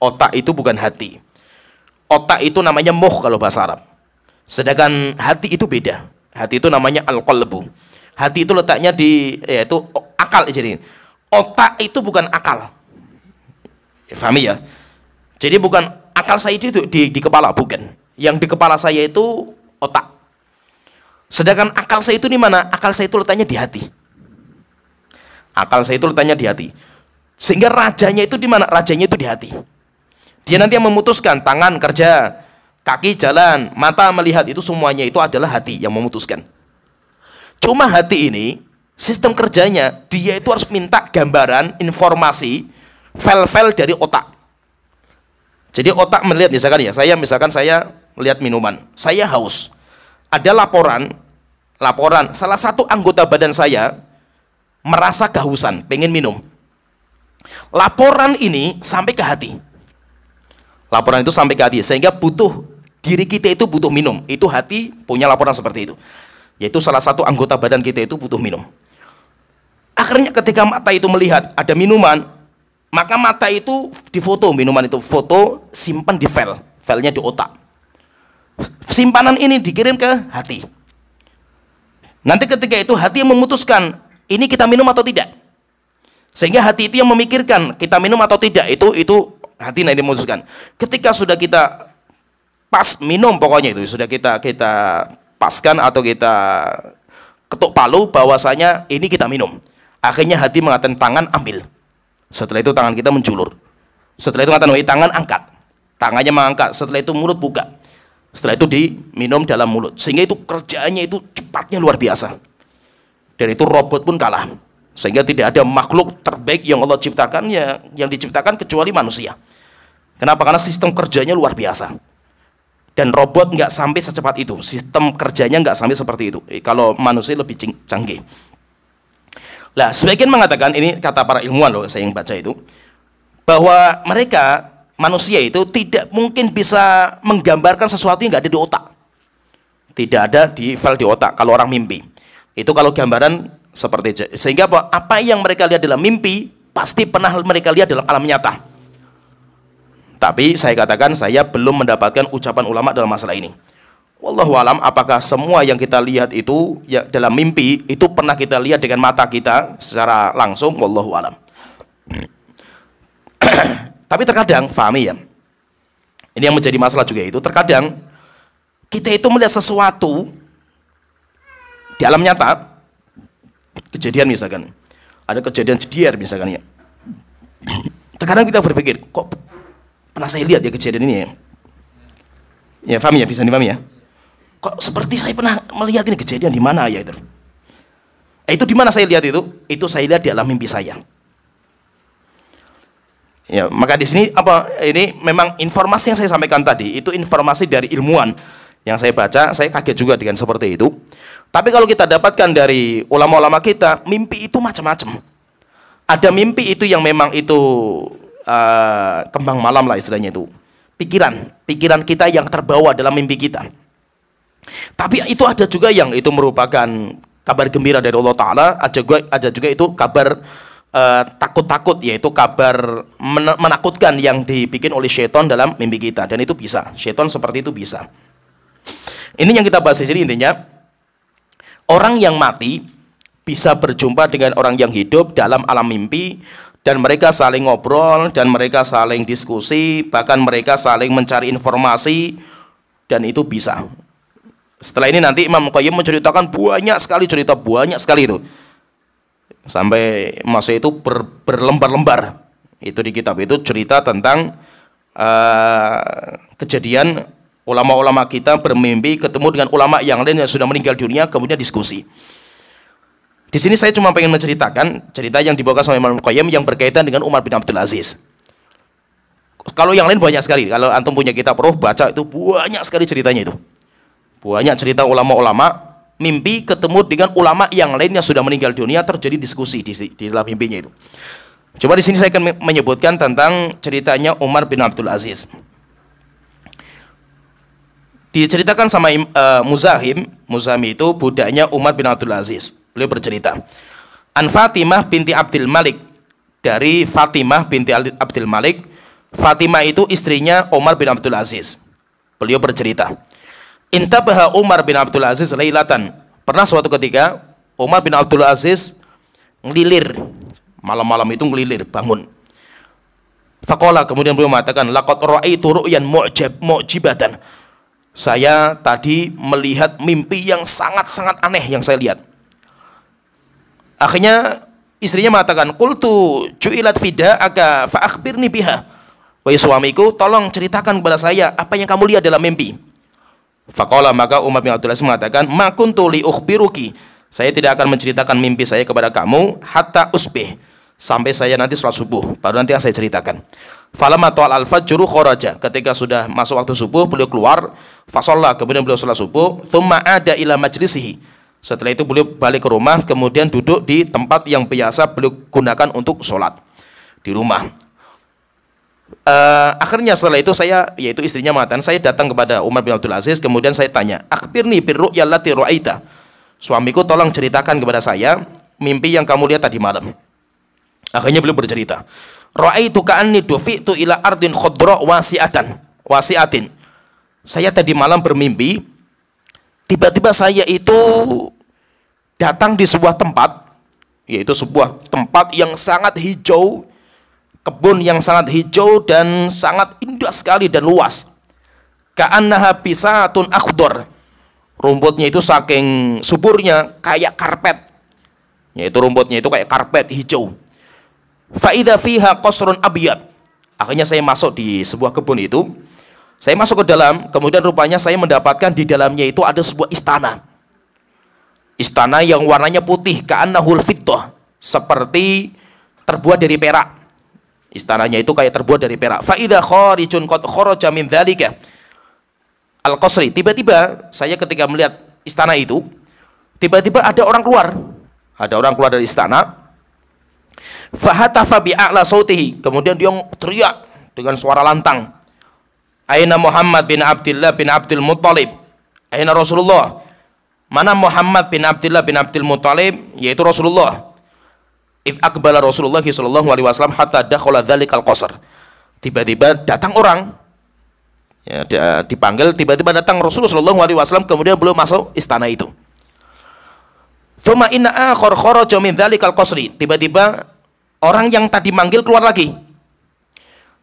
Otak itu bukan hati. Otak itu namanya moh kalau bahasa Arab. Sedangkan hati itu beda. Hati itu namanya al-qalbu. Hati itu letaknya di, yaitu akal. Jadi otak itu bukan akal. Fahami ya? Jadi bukan akal saya itu di kepala, bukan. Yang di kepala saya itu otak. Sedangkan akal saya itu di mana? Akal saya itu letaknya di hati. Akal saya itu letaknya di hati. Sehingga rajanya itu di mana? Rajanya itu di hati. Dia nanti yang memutuskan, tangan kerja, kaki jalan, mata melihat, itu semuanya itu adalah hati yang memutuskan. Cuma hati ini, sistem kerjanya, dia itu harus minta gambaran, informasi, file-file dari otak. Jadi otak melihat, misalkan saya melihat minuman, saya haus. Ada laporan, salah satu anggota badan saya merasa kehausan, pengen minum. Laporan ini sampai ke hati. Laporan itu sampai ke hati, sehingga diri kita itu butuh minum. Itu hati punya laporan seperti itu. Yaitu salah satu anggota badan kita itu butuh minum. Akhirnya ketika mata itu melihat ada minuman, maka mata itu difoto minuman itu, foto, simpan di filenya di otak. Simpanan ini dikirim ke hati. Nanti ketika itu hati yang memutuskan ini kita minum atau tidak. Sehingga hati itu yang memikirkan kita minum atau tidak, itu hati nanti memutuskan. Ketika sudah kita pas minum, pokoknya itu sudah kita paskan atau kita ketuk palu bahwasanya ini kita minum. Akhirnya hati mengatakan tangan ambil. Setelah itu tangan kita menjulur. Setelah itu mengatakan tangan angkat. Tangannya mengangkat. Setelah itu mulut buka. Setelah itu diminum dalam mulut. Sehingga itu kerjaannya itu cepatnya luar biasa. Dan itu robot pun kalah. Sehingga tidak ada makhluk terbaik yang Allah ciptakan, yang diciptakan kecuali manusia. Kenapa? Karena sistem kerjanya luar biasa. Dan robot nggak sampai secepat itu. Sistem kerjanya nggak sampai seperti itu. Kalau manusia lebih canggih. Nah, sebagian mengatakan, ini kata para ilmuwan loh, saya yang baca itu, bahwa mereka manusia itu tidak mungkin bisa menggambarkan sesuatu yang nggak ada di otak. Tidak ada di file di otak kalau orang mimpi. Itu kalau gambaran seperti itu. Sehingga apa yang mereka lihat dalam mimpi pasti pernah mereka lihat dalam alam nyata. Tapi saya katakan saya belum mendapatkan ucapan ulama dalam masalah ini. Wallahu alam, apakah semua yang kita lihat itu ya dalam mimpi itu pernah kita lihat dengan mata kita secara langsung? Wallahu alam. Tapi terkadang, fahami ya, ini yang menjadi masalah juga itu, terkadang kita itu melihat sesuatu di alam nyata, kejadian misalkan, ada kejadian jedier misalkan ya. Terkadang kita berpikir, kok pernah saya lihat ya kejadian ini ya? Ya, fahami ya, bisa dipahami ya? Kok seperti saya pernah melihat ini kejadian di mana ya itu? Itu di mana saya lihat itu? Itu saya lihat di alam mimpi saya. Ya, maka di sini ini memang informasi yang saya sampaikan tadi itu informasi dari ilmuwan yang saya baca, saya kaget juga dengan seperti itu. Tapi kalau kita dapatkan dari ulama-ulama kita, mimpi itu macam-macam. Ada mimpi itu yang memang itu kembang malam lah istilahnya itu. Pikiran kita yang terbawa dalam mimpi kita. Tapi itu ada juga yang itu merupakan kabar gembira dari Allah Ta'ala, ada juga itu kabar takut-takut, yaitu kabar menakutkan yang dibikin oleh syaitan dalam mimpi kita. Dan itu bisa, syaitan seperti itu bisa. Ini yang kita bahas di sini intinya. Orang yang mati bisa berjumpa dengan orang yang hidup dalam alam mimpi, dan mereka saling ngobrol, dan mereka saling diskusi, bahkan mereka saling mencari informasi, dan itu bisa. Setelah ini nanti Imam Qayyim menceritakan banyak sekali cerita, banyak sekali itu. Sampai masa itu berlembar-lembar. Itu di kitab itu cerita tentang kejadian ulama-ulama kita bermimpi ketemu dengan ulama yang lain yang sudah meninggal dunia, kemudian diskusi. Di sini saya cuma pengen menceritakan cerita yang dibawakan sama Imam Qayyim yang berkaitan dengan Umar bin Abdul Aziz. Kalau yang lain banyak sekali. Kalau antum punya kitab roh, baca itu banyak sekali ceritanya itu. Banyak cerita ulama-ulama mimpi ketemu dengan ulama yang lain yang sudah meninggal dunia, terjadi diskusi di dalam mimpinya itu. Coba di sini saya akan menyebutkan tentang ceritanya Umar bin Abdul Aziz. Diceritakan sama Muzahim itu budaknya Umar bin Abdul Aziz. Beliau bercerita, An Fatimah binti Abdul Malik, dari Fatimah binti Abdul Malik. Fatimah itu istrinya Umar bin Abdul Aziz. Beliau bercerita, Intabaha Umar bin Abdul Aziz lailatan. Pernah suatu ketika Umar bin Abdul Aziz ngelilir, malam-malam itu ngelilir, bangun. Faqala, kemudian beliau mengatakan, laqad ra'aitu ru'yan mu'jibatan. Saya tadi melihat mimpi yang sangat-sangat aneh yang saya lihat. Akhirnya istrinya mengatakan, qultu ju'ilat fida'aka fa akhbirni biha. Wahai suamiku, tolong ceritakan kepada saya apa yang kamu lihat dalam mimpi. Faqala, maka Umar bin Abdul Aziz mengatakan, ma kuntu li ukhbiruki. Saya tidak akan menceritakan mimpi saya kepada kamu hatta usbih, sampai saya nanti sholat subuh, baru nanti saya ceritakan. Falamma ta'al al-fajru kharaja. Ketika sudah masuk waktu subuh, beliau keluar, fa shalla, kemudian beliau sholat subuh, thumma ada ila majlisihi. Setelah itu beliau balik ke rumah, kemudian duduk di tempat yang biasa beliau gunakan untuk sholat di rumah. Akhirnya setelah itu saya, yaitu istrinya mengatakan, saya datang kepada Umar bin Abdul Aziz, kemudian saya tanya, akhbirni birru'ya allati ra'aita. Suamiku, tolong ceritakan kepada saya mimpi yang kamu lihat tadi malam. Akhirnya beliau bercerita, ra'aitu ka'anni dufi'tu ila ardin khadra wasi'atin. Saya tadi malam bermimpi, tiba-tiba saya itu datang di sebuah tempat, yaitu sebuah tempat yang sangat hijau, kebun yang sangat hijau dan sangat indah sekali dan luas. Ka'annaha bisatun akhdar. Rumputnya itu saking suburnya kayak karpet. Yaitu rumputnya itu kayak karpet hijau. Fa idza fiha qasrun abyad. Akhirnya saya masuk di sebuah kebun itu. Saya masuk ke dalam, kemudian rupanya saya mendapatkan di dalamnya itu ada sebuah istana. Istana yang warnanya putih, ka'annahul fiddah, seperti terbuat dari perak. Istananya itu kayak terbuat dari perak. Fa idza kharijun qad kharaja min dzalika al-qasri. Tiba-tiba saya ketika melihat istana itu, tiba-tiba ada orang keluar. Ada orang keluar dari istana. Fa hatafa bi a'la sautihi. Kemudian dia teriak dengan suara lantang. Aina Muhammad bin Abdullah bin Abdul Muttalib? Aina Rasulullah? Mana Muhammad bin Abdullah bin Abdul Muttalib, yaitu Rasulullah? Idz aqbala Rasulullah sallallahu alaihi wasallam hatta dakhala dzalikal qasr. Tiba-tiba datang orang, ya, dipanggil, tiba-tiba datang Rasulullah sallallahu alaihi wasallam, kemudian beliau masuk istana itu. Tsumma inna akhar kharaja min dzalikal qasri. Tiba-tiba orang yang tadi manggil keluar lagi.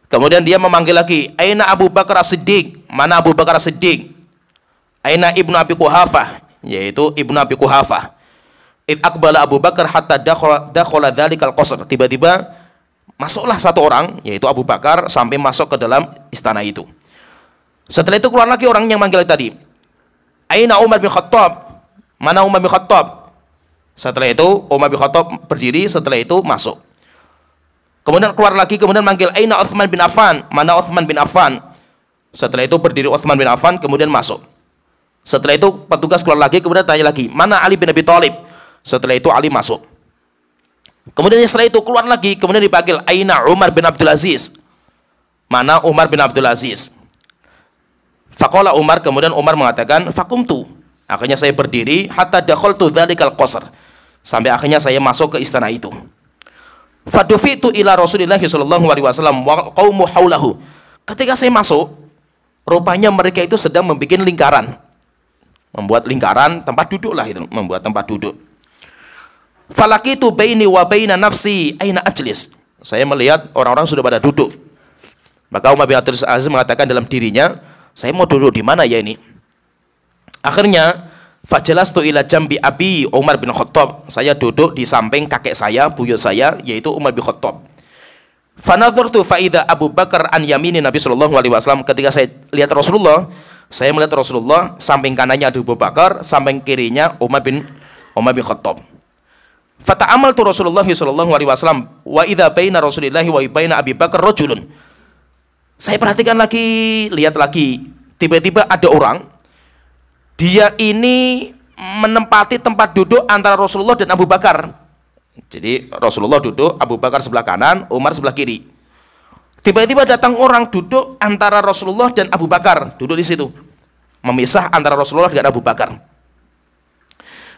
Kemudian dia memanggil lagi, aina Abu Bakar As-Siddiq? Mana Abu Bakar As-Siddiq? Aina Ibnu Abi Quhafah? Yaitu Ibnu Abi Quhafah. Idz aqbala Abu Bakar hatta dakhala dzalikal qasr. Tiba-tiba masuklah satu orang, yaitu Abu Bakar, sampai masuk ke dalam istana itu. Setelah itu keluar lagi orang yang manggil tadi. Aina Umar bin Khattab? Mana Umar bin Khattab? Setelah itu Umar bin Khattab berdiri, setelah itu masuk. Kemudian keluar lagi, kemudian manggil Aina Utsman bin Affan? Mana Utsman bin Affan? Setelah itu berdiri Utsman bin Affan, kemudian masuk. Setelah itu petugas keluar lagi, kemudian tanya lagi, mana Ali bin Abi Thalib? Setelah itu Ali masuk. Kemudian setelah itu keluar lagi, kemudian dipanggil Aina Umar bin Abdul Aziz? Mana Umar bin Abdul Aziz? Faqala Umar, kemudian Umar mengatakan, faqumtu. Akhirnya saya berdiri hatta dakhaltu dzalikal qasr. Sampai akhirnya saya masuk ke istana itu. Fadufitu ila Rasulillah sallallahu alaihi wasallam wa qaumu haulahu. Ketika saya masuk, rupanya mereka itu sedang membuat lingkaran. Membuat lingkaran tempat duduk lah itu, membuat tempat duduk. Falakitu baini wa baina nafsi aina ajlis. Saya melihat orang-orang sudah pada duduk. Maka Umar bin Abdul Aziz mengatakan dalam dirinya, saya mau duduk di mana ya ini? Akhirnya fajalastu ila jambi abi Umar bin Khattab. Saya duduk di samping kakek saya, buyut saya, yaitu Umar bin Khattab. Fanadhartu fa idza Abu Bakar an yamini Nabi sallallahu alaihi wasallam. Ketika saya lihat Rasulullah, saya melihat Rasulullah, samping kanannya ada Abu Bakar, samping kirinya Umar bin Khattab. Fata'amaltu Rasulullah sallallahu alaihi wasallam wa idza baina Rasulillah wa baina Abi Bakar rajulun. Saya perhatikan lagi, lihat lagi, tiba-tiba ada orang, dia ini menempati tempat duduk antara Rasulullah dan Abu Bakar. Jadi Rasulullah duduk, Abu Bakar sebelah kanan, Umar sebelah kiri. Tiba-tiba datang orang duduk antara Rasulullah dan Abu Bakar, duduk di situ, memisah antara Rasulullah dengan Abu Bakar.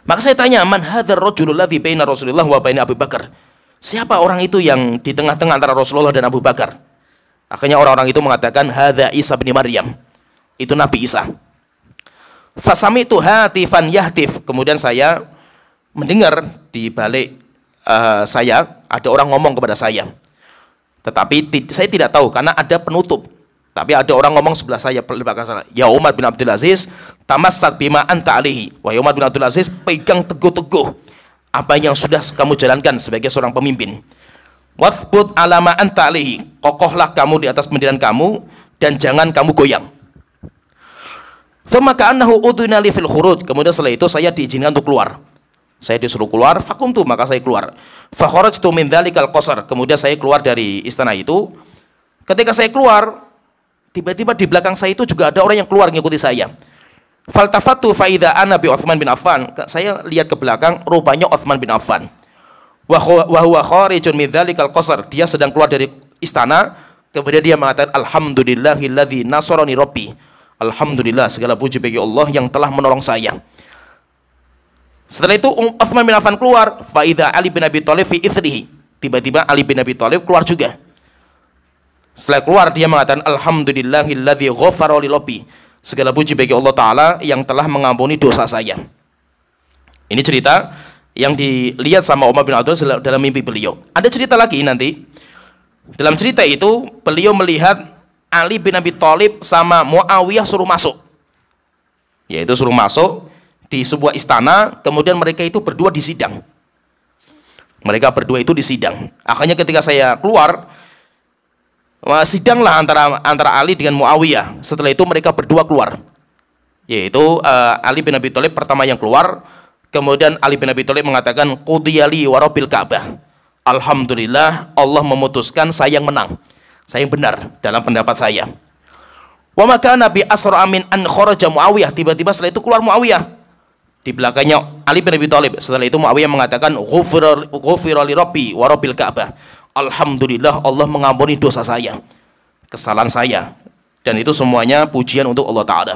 Maka saya tanya, man hadzal rajulul ladzi baina Rasulillah wa baina Abu Bakar? Siapa orang itu yang di tengah-tengah antara Rasulullah dan Abu Bakar? Akhirnya orang-orang itu mengatakan, hadza Isa bin Maryam. Itu Nabi Isa. Fasami'tu hatifan yahtif. Kemudian saya mendengar di balik saya ada orang ngomong kepada saya. Tetapi saya tidak tahu karena ada penutup. Tapi ada orang ngomong sebelah saya, belakang saya. Ya Umar bin Abdul Aziz, tamassak bima anta alaihi. Wahai Umar bin Abdul Aziz, pegang teguh-teguh apa yang sudah kamu jalankan sebagai seorang pemimpin. Wathbut alama anta alaihi. Kokohlah kamu di atas pendirian kamu dan jangan kamu goyang. Tsumma ka'annahu udhina li fil khuruj. Kemudian setelah itu saya diizinkan untuk keluar. Saya disuruh keluar, fakumtu, maka saya keluar. Fa kharajtu min dzalikal qasr. Kemudian saya keluar dari istana itu. Ketika saya keluar, tiba-tiba di belakang saya itu juga ada orang yang keluar mengikuti saya. Faltafattu fa idza ana bi Utsman bin Affan. Saya lihat ke belakang, rupanya Utsman bin Affan. Wa huwa kharijun min dzalikal qasr. Dia sedang keluar dari istana, kemudian dia mengatakan alhamdulillahilladzi nasarani rabbi. Alhamdulillah, segala puji bagi Allah yang telah menolong saya. Setelah itu Utsman bin Affan keluar, fa idza Ali bin Abi Thalib fi ithrihi. Tiba-tiba Ali bin Abi Thalib keluar juga. Setelah keluar dia mengatakan alhamdulillahilladzi ghafara li rabbi. Segala puji bagi Allah taala yang telah mengampuni dosa saya. Ini cerita yang dilihat sama Umar bin Abdul Aziz dalam mimpi beliau. Ada cerita lagi nanti. Dalam cerita itu beliau melihat Ali bin Abi Thalib sama Muawiyah suruh masuk. Yaitu suruh masuk di sebuah istana, kemudian mereka itu berdua di sidang. Mereka berdua itu di sidang. Akhirnya ketika saya keluar, sidanglah antara Ali dengan Muawiyah. Setelah itu mereka berdua keluar. Yaitu Ali bin Abi Thalib pertama yang keluar. Kemudian Ali bin Abi Thalib mengatakan qudiyali wa rabbil Ka'bah. Alhamdulillah, Allah memutuskan saya yang menang. Saya yang benar dalam pendapat saya. Wa maka Nabi asra amin an kharaja Muawiyah. Tiba-tiba setelah itu keluar Muawiyah. Di belakangnya Ali bin Abi Thalib. Setelah itu Muawiyah mengatakan ghufira li rabbi wa rabbil Ka'bah. Alhamdulillah, Allah mengampuni dosa saya, kesalahan saya. Dan itu semuanya pujian untuk Allah Ta'ala.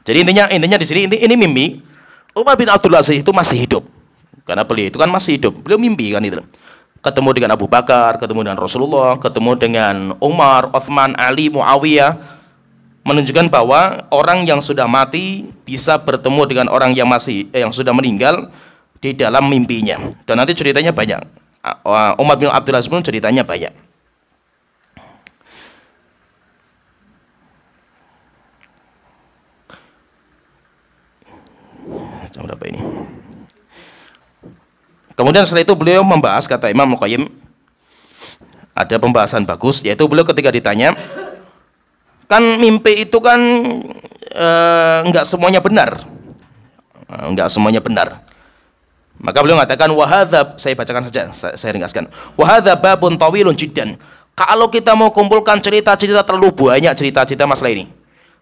Jadi intinya di sini ini mimpi. Umar bin Abdul Aziz itu masih hidup. Karena beliau itu kan masih hidup. Beliau mimpi kan itu. Ketemu dengan Abu Bakar, ketemu dengan Rasulullah, ketemu dengan Umar, Utsman, Ali, Muawiyah. Menunjukkan bahwa orang yang sudah mati bisa bertemu dengan orang yang sudah meninggal di dalam mimpinya. Dan nanti ceritanya banyak. Umar bin Abdul Aziz pun ceritanya banyak. Jam berapa ini? Kemudian setelah itu beliau membahas, kata Imam Al-Qayyim, ada pembahasan bagus, yaitu beliau ketika ditanya, kan mimpi itu kan enggak semuanya benar. Enggak semuanya benar. Maka beliau mengatakan wahadza, saya bacakan saja, saya ringkaskan. Wahadza babun tawilun jiddan. Kalau kita mau kumpulkan cerita-cerita terlalu banyak cerita-cerita masalah ini.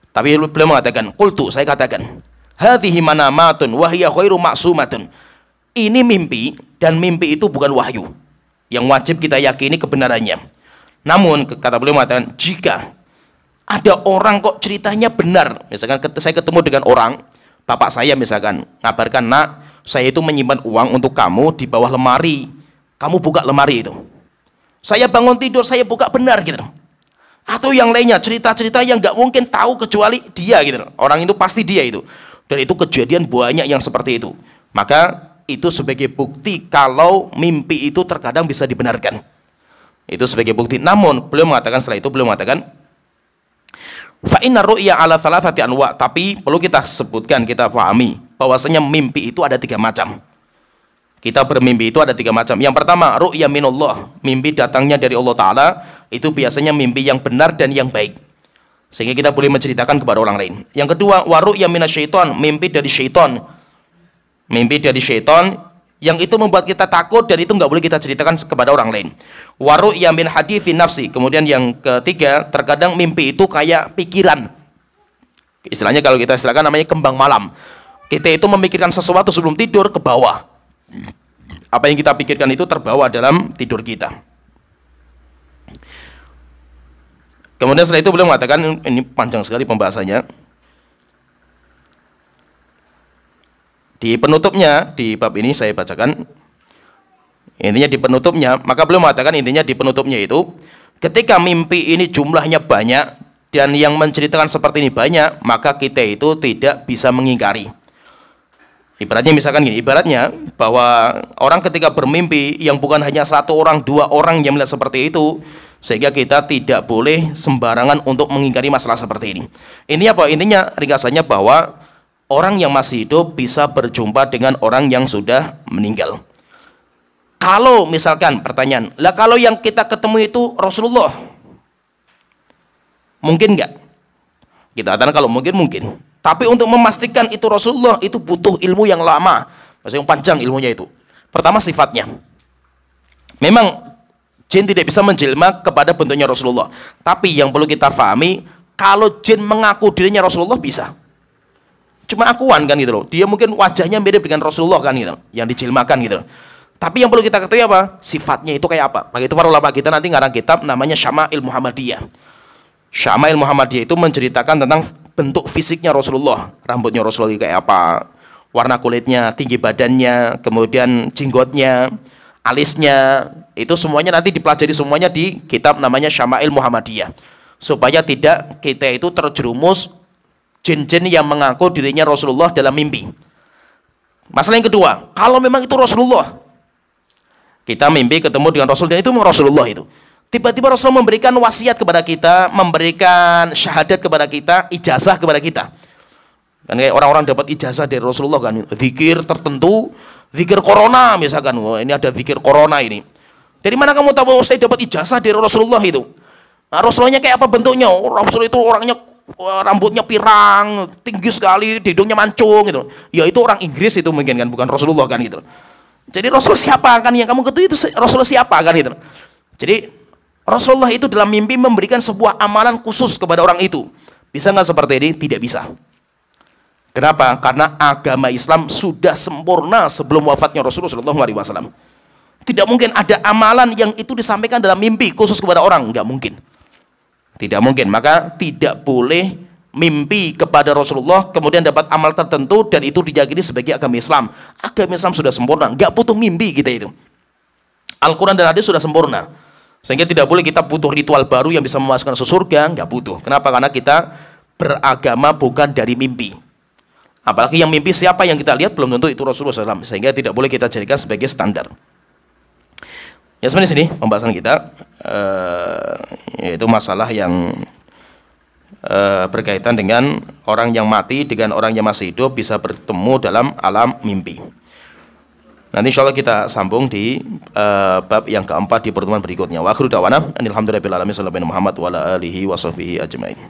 Tapi beliau mengatakan, qultu, saya katakan, hadhihi manamatun wa hiya khairu ma'sumatun. Ini mimpi, dan mimpi itu bukan wahyu yang wajib kita yakini kebenarannya. Namun kata beliau mengatakan, jika Ada orang kok ceritanya benar. Misalkan saya ketemu dengan orang, bapak saya misalkan, ngabarkan, nak, saya itu menyimpan uang untuk kamu di bawah lemari. Kamu buka lemari itu. Saya bangun tidur, saya buka benar gitu. Atau yang lainnya, cerita-cerita yang nggak mungkin tahu kecuali dia gitu. Orang itu pasti dia itu. Dan itu kejadian banyak yang seperti itu. Maka itu sebagai bukti kalau mimpi itu terkadang bisa dibenarkan. Itu sebagai bukti. Namun, beliau mengatakan setelah itu, beliau mengatakan, fa inna ru'ya ala thalathati anwa, tapi perlu kita sebutkan, kita pahami bahwasanya mimpi itu ada 3 macam. Kita bermimpi itu ada 3 macam. Yang pertama, ru'ya minallah, mimpi datangnya dari Allah Ta'ala, itu biasanya mimpi yang benar dan yang baik, sehingga kita boleh menceritakan kepada orang lain. Yang kedua, wa ru'ya minasyaiton, mimpi dari syaitan. Mimpi dari syaitan yang itu membuat kita takut dan itu nggak boleh kita ceritakan kepada orang lain. Wa ru'ya min haditsin nafsi. Kemudian yang ketiga, terkadang mimpi itu kayak pikiran. Istilahnya kalau kita istilahkan namanya kembang malam. Kita itu memikirkan sesuatu sebelum tidur ke bawah. Apa yang kita pikirkan itu terbawa dalam tidur kita. Kemudian setelah itu beliau mengatakan, ini panjang sekali pembahasannya. Di penutupnya, di bab ini saya bacakan. Intinya di penutupnya, maka beliau mengatakan intinya di penutupnya itu, ketika mimpi ini jumlahnya banyak dan yang menceritakan seperti ini banyak, maka kita itu tidak bisa mengingkari. Ibaratnya misalkan gini, ibaratnya bahwa orang ketika bermimpi yang bukan hanya 1 orang, 2 orang yang melihat seperti itu, sehingga kita tidak boleh sembarangan untuk mengingkari masalah seperti ini. Ini apa? Intinya ringkasannya bahwa orang yang masih hidup bisa berjumpa dengan orang yang sudah meninggal. Kalau misalkan pertanyaan, lah kalau yang kita ketemu itu Rasulullah, mungkin nggak? Kita katakan kalau mungkin, mungkin. Tapi untuk memastikan itu Rasulullah, itu butuh ilmu yang lama, maksudnya yang panjang ilmunya itu. Pertama sifatnya. Memang jin tidak bisa menjelma kepada bentuknya Rasulullah. Tapi yang perlu kita pahami, kalau jin mengaku dirinya Rasulullah bisa. Cuma akuan kan gitu loh. Dia mungkin wajahnya mirip dengan Rasulullah kan gitu, yang dijelmakan gitu loh. Tapi yang perlu kita ketahui apa? Sifatnya itu kayak apa? Maka itu para ulama kita nanti ngarang kitab namanya Syama'il Muhammadiyah. Syama'il Muhammadiyah itu menceritakan tentang bentuk fisiknya Rasulullah. Rambutnya Rasulullah kayak apa? Warna kulitnya, tinggi badannya, kemudian jenggotnya, alisnya. Itu semuanya nanti dipelajari semuanya di kitab namanya Syama'il Muhammadiyah. Supaya tidak kita itu terjerumus jin-jin yang mengaku dirinya Rasulullah dalam mimpi. Masalah yang kedua, kalau memang itu Rasulullah, kita mimpi ketemu dengan Rasul dan itu memang Rasulullah itu. Tiba-tiba Rasulullah memberikan wasiat kepada kita, memberikan syahadat kepada kita, ijazah kepada kita. Kan kayak orang-orang dapat ijazah dari Rasulullah kan, zikir tertentu, zikir corona misalkan, wah ini ada zikir corona ini. Dari mana kamu tahu saya dapat ijazah dari Rasulullah itu? Nah, Rasulullahnya kayak apa bentuknya? Rasul itu orangnya rambutnya pirang, tinggi sekali, hidungnya mancung gitu. Ya itu orang Inggris itu mungkin kan, bukan Rasulullah kan gitu. Jadi Rasul siapa kan yang kamu ketahui itu Rasulullah siapa kan gitu. Jadi Rasulullah itu dalam mimpi memberikan sebuah amalan khusus kepada orang itu. Bisa nggak seperti ini? Tidak bisa. Kenapa? Karena agama Islam sudah sempurna sebelum wafatnya Rasulullah SAW. Tidak mungkin ada amalan yang itu disampaikan dalam mimpi khusus kepada orang. Nggak mungkin. Tidak mungkin. Maka tidak boleh mimpi kepada Rasulullah kemudian dapat amal tertentu dan itu diyakini sebagai agama Islam. Agama Islam sudah sempurna. Nggak butuh mimpi kita itu. Al-Quran dan hadis sudah sempurna. Sehingga tidak boleh kita butuh ritual baru yang bisa memasukkan ke surga, nggak butuh. Kenapa? Karena kita beragama bukan dari mimpi. Apalagi yang mimpi siapa yang kita lihat belum tentu itu Rasulullah SAW. Sehingga tidak boleh kita jadikan sebagai standar. Ya sebenarnya sini pembahasan kita yaitu masalah yang berkaitan dengan orang yang mati dengan orang yang masih hidup bisa bertemu dalam alam mimpi. Nanti insya Allah kita sambung di bab yang keempat di pertemuan berikutnya. Wa akhiru da'wana alhamdulillahirabbil alamin sallallahu alaihi Muhammad wa ala alihi wa sahbihi ajmain.